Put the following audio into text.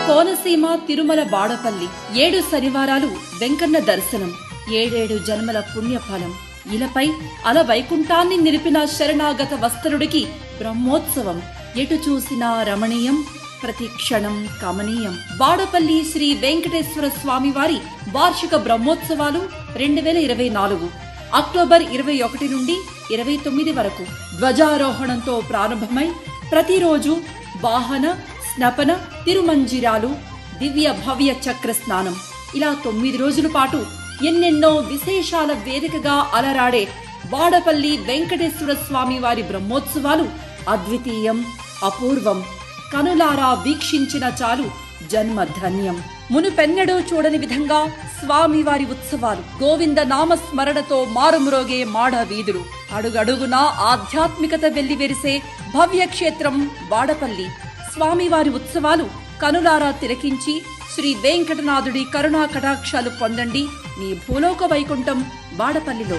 కోనసీమ తిరుమల బాడపల్లి 7 శనివారాలు వెంకన్న దర్శనం 7 జన్మల పుణ్యఫలం. ఇలపై అల వైకుంఠాన్ని నిలిపిన శరణాగత వస్త్రుడికి బ్రహ్మోత్సవం. ఎటు చూసినా రమణీయం, ప్రతి క్షణం కమనీయం. బాడపల్లి శ్రీ వెంకటేశ్వర స్వామివారి వార్షిక బ్రహ్మోత్సవాలు 2024 అక్టోబర్ 21 నుండి 29 వరకు ధ్వజారోహణంతో ప్రారంభమై ప్రతిరోజు వాహన, స్నపన, తిరుమంజిరాలు, దివ్య భవ్య చక్ర స్నానం ఇలా 9 రోజుల పాటు ఎన్నెన్నో విశేషాల వేదికగా అలరాడే బాడపల్లి వెంకటేశ్వర స్వామి వారి బ్రహ్మోత్సవాలు అద్వితీయం, అపూర్వం. కనులారా వీక్షించిన చాలు జన్మ ధన్యం. మునుపెన్నడూ చూడని విధంగా స్వామివారి ఉత్సవాలు. గోవింద నామస్మరణతో మారుమ్రోగే మాడ వీధులు. అడుగడుగునా ఆధ్యాత్మికత వెల్లివెరిసే భవ్య క్షేత్రం బాడపల్లి. స్వామివారి ఉత్సవాలు కనులారా తిలకించి శ్రీ వెంకటనాథుడి కరుణా కటాక్షాలు పొందండి. మీ భూలోక వైకుంఠం బాడపల్లిలో.